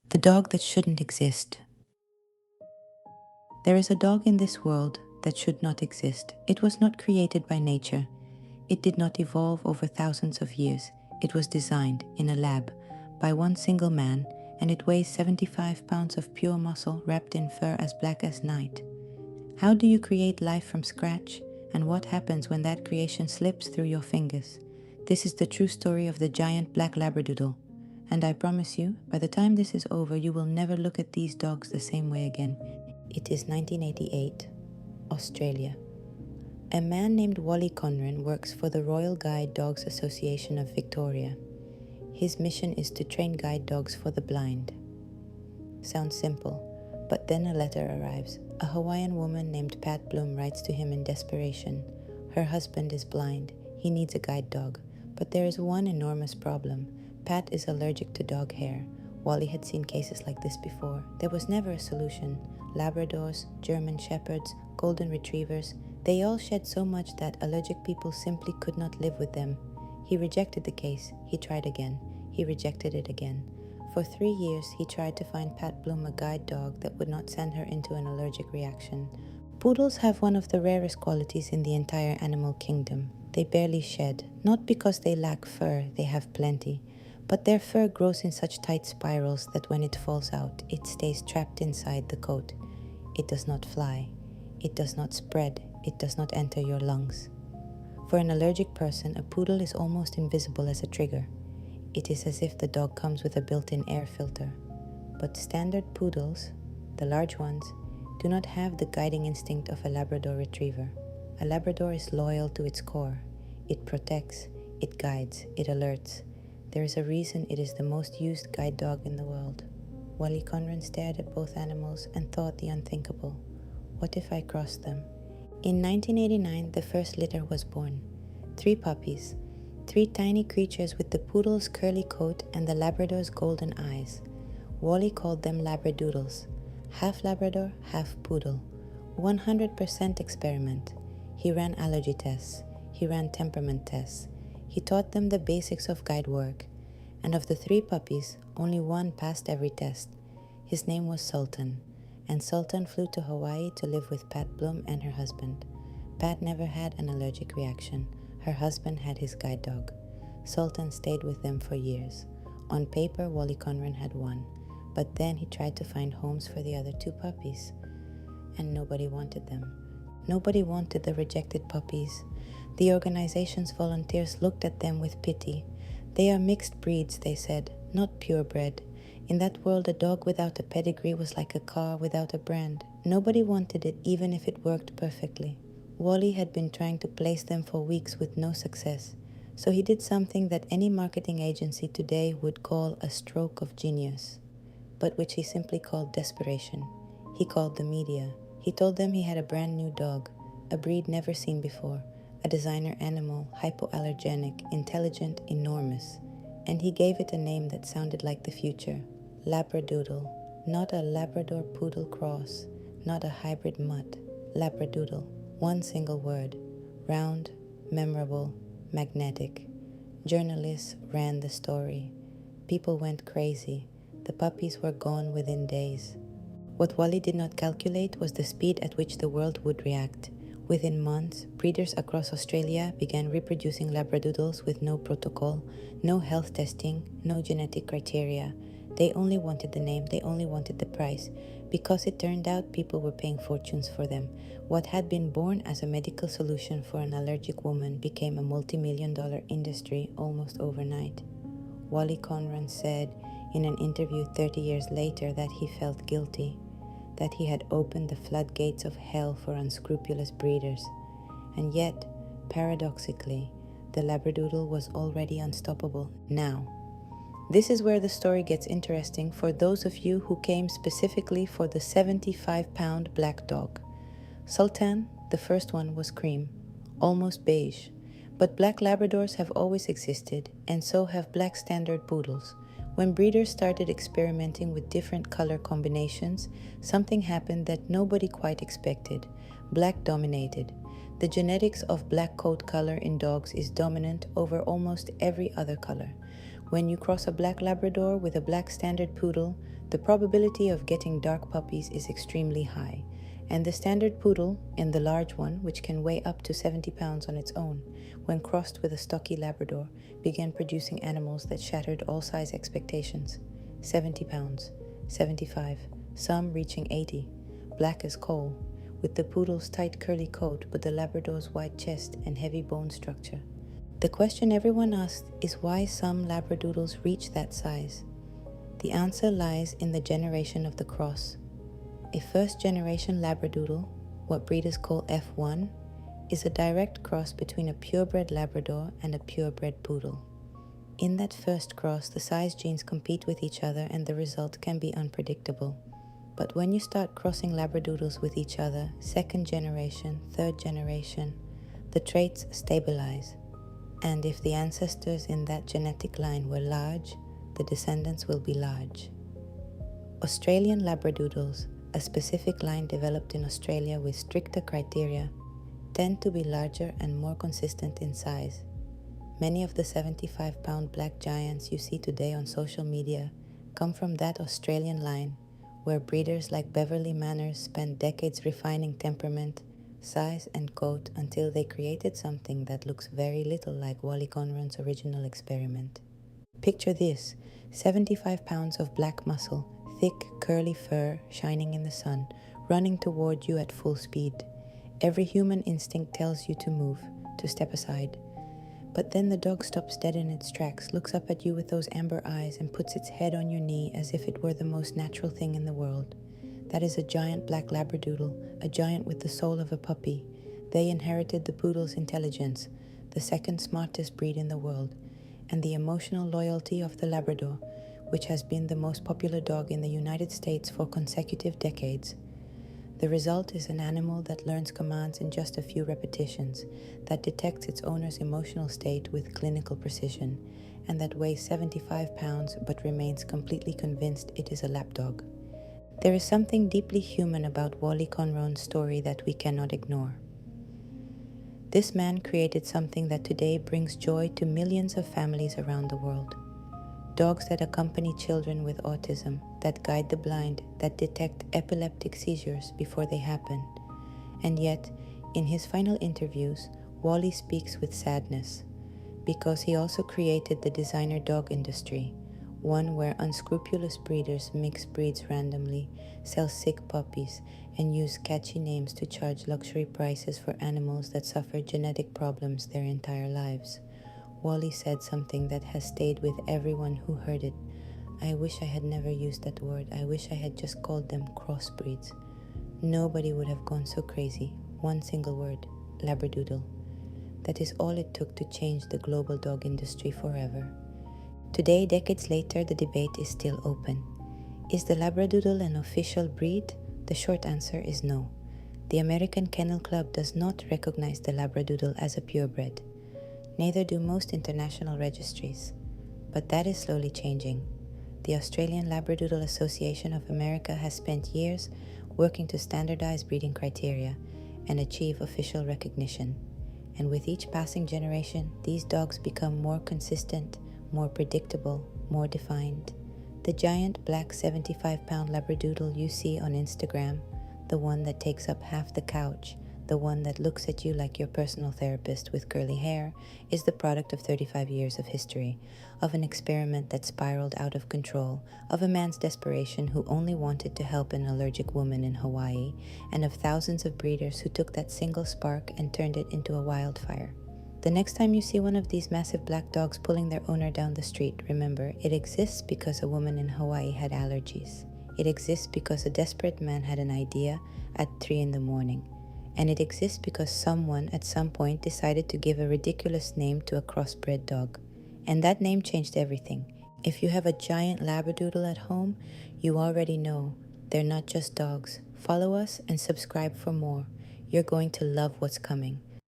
The dog that shouldn't exist. There is a dog in this world that should not exist. It was not created by nature. It did not evolve over thousands of years. It was designed in a lab by one single man, and it weighs 75 pounds of pure muscle wrapped in fur as black as night. How do you create life from scratch? And what happens when that creation slips through your fingers? This is the true story of the giant black Labradoodle. And I promise you, by the time this is over, you will never look at these dogs the same way again. It is 1988, Australia. A man named Wally Conran works for the Royal Guide Dogs Association of Victoria. His mission is to train guide dogs for the blind. Sounds simple, but then a letter arrives. A Hawaiian woman named Pat Bloom writes to him in desperation. Her husband is blind. He needs a guide dog. But there is one enormous problem. Pat is allergic to dog hair. Wally had seen cases like this before. There was never a solution. Labradors, German Shepherds, Golden Retrievers, they all shed so much that allergic people simply could not live with them. He rejected the case. He tried again. He rejected it again. For 3 years, he tried to find Pat Bloom a guide dog that would not send her into an allergic reaction. Poodles have one of the rarest qualities in the entire animal kingdom. They barely shed, not because they lack fur, they have plenty, but their fur grows in such tight spirals that when it falls out, it stays trapped inside the coat. It does not fly. It does not spread. It does not enter your lungs. For an allergic person, a poodle is almost invisible as a trigger. It is as if the dog comes with a built-in air filter. But standard poodles, the large ones, do not have the guiding instinct of a Labrador Retriever. A Labrador is loyal to its core. It protects, it guides, it alerts. There is a reason it is the most used guide dog in the world. Wally Conran stared at both animals and thought the unthinkable. What if I crossed them? In 1989, the first litter was born. 3 puppies. 3 tiny creatures with the poodle's curly coat and the Labrador's golden eyes. Wally called them Labradoodles. Half Labrador, half poodle. 100% experiment. He ran allergy tests. He ran temperament tests. He taught them the basics of guide work. And of the 3 puppies, only one passed every test. His name was Sultan. And Sultan flew to Hawaii to live with Pat Bloom and her husband. Pat never had an allergic reaction. Her husband had his guide dog. Sultan stayed with them for years. On paper, Wally Conran had 1, but then he tried to find homes for the other 2 puppies. And nobody wanted them. Nobody wanted the rejected puppies. The organization's volunteers looked at them with pity. They are mixed breeds, they said, not purebred. In that world, a dog without a pedigree was like a car without a brand. Nobody wanted it, even if it worked perfectly. Wally had been trying to place them for weeks with no success. So he did something that any marketing agency today would call a stroke of genius, but which he simply called desperation. He called the media. He told them he had a brand new dog, a breed never seen before, a designer animal, hypoallergenic, intelligent, enormous. And he gave it a name that sounded like the future. Labradoodle. Not a Labrador Poodle cross, not a hybrid mutt. Labradoodle. One single word. Round, memorable, magnetic. Journalists ran the story. People went crazy. The puppies were gone within days. What Wally did not calculate was the speed at which the world would react. Within months, breeders across Australia began reproducing Labradoodles with no protocol, no health testing, no genetic criteria. They only wanted the name, they only wanted the price, because it turned out people were paying fortunes for them. What had been born as a medical solution for an allergic woman became a multi-million-dollar industry almost overnight. Wally Conran said in an interview 30 years later that he felt guilty, that he had opened the floodgates of hell for unscrupulous breeders. And yet, paradoxically, the Labradoodle was already unstoppable now. This is where the story gets interesting for those of you who came specifically for the 75-pound black dog. Sultan, the first one, was cream, almost beige. But black Labradors have always existed, and so have black standard poodles. When breeders started experimenting with different color combinations, something happened that nobody quite expected. Black dominated. The genetics of black coat color in dogs is dominant over almost every other color. When you cross a black Labrador with a black standard poodle, The probability of getting dark puppies is extremely high, and the standard poodle, and the large one, which can weigh up to 70 pounds on its own, when crossed with a stocky Labrador, began producing animals that shattered all size expectations. 70 pounds, 75, some reaching 80, black as coal, with the poodle's tight curly coat but the Labrador's wide chest and heavy bone structure. The question everyone asks is why some Labradoodles reach that size. The answer lies in the generation of the cross. A first-generation Labradoodle, what breeders call F1, is a direct cross between a purebred Labrador and a purebred poodle. In that first cross, the size genes compete with each other and the result can be unpredictable. But when you start crossing Labradoodles with each other, second generation, third generation, the traits stabilize. And if the ancestors in that genetic line were large, the descendants will be large. Australian Labradoodles, a specific line developed in Australia with stricter criteria, tend to be larger and more consistent in size. Many of the 75-pound black giants you see today on social media come from that Australian line, where breeders like Beverly Manners spent decades refining temperament, size, and coat until they created something that looks very little like Wally Conron's original experiment. Picture this: 75 pounds of black muscle, thick, curly fur shining in the sun, running toward you at full speed. Every human instinct tells you to move, to step aside. But then the dog stops dead in its tracks, looks up at you with those amber eyes, and puts its head on your knee as if it were the most natural thing in the world. That is a giant black Labradoodle, a giant with the soul of a puppy. They inherited the poodle's intelligence, the second smartest breed in the world, and the emotional loyalty of the Labrador, which has been the most popular dog in the United States for consecutive decades. The result is an animal that learns commands in just a few repetitions, that detects its owner's emotional state with clinical precision, and that weighs 75 pounds but remains completely convinced it is a lapdog. There is something deeply human about Wally Conron's story that we cannot ignore. This man created something that today brings joy to millions of families around the world. Dogs that accompany children with autism, that guide the blind, that detect epileptic seizures before they happen. And yet, in his final interviews, Wally speaks with sadness, because he also created the designer dog industry, one where unscrupulous breeders mix breeds randomly, sell sick puppies, and use catchy names to charge luxury prices for animals that suffer genetic problems their entire lives. Wally said something that has stayed with everyone who heard it. I wish I had never used that word. I wish I had just called them crossbreeds. Nobody would have gone so crazy. One single word: Labradoodle. That is all it took to change the global dog industry forever. Today, decades later, the debate is still open. Is the Labradoodle an official breed? The short answer is no. The American Kennel Club does not recognize the Labradoodle as a purebred. Neither do most international registries. But that is slowly changing. The Australian Labradoodle Association of America has spent years working to standardize breeding criteria and achieve official recognition. And with each passing generation, these dogs become more consistent, more predictable, more defined. The giant black 75-pound Labradoodle you see on Instagram, the one that takes up half the couch, the one that looks at you like your personal therapist with curly hair, is the product of 35 years of history, of an experiment that spiraled out of control, of a man's desperation who only wanted to help an allergic woman in Hawaii, and of thousands of breeders who took that single spark and turned it into a wildfire. The next time you see one of these massive black dogs pulling their owner down the street, remember, it exists because a woman in Hawaii had allergies. It exists because a desperate man had an idea at 3 a.m. And it exists because someone at some point decided to give a ridiculous name to a crossbred dog. And that name changed everything. If you have a giant Labradoodle at home, you already know they're not just dogs. Follow us and subscribe for more. You're going to love what's coming.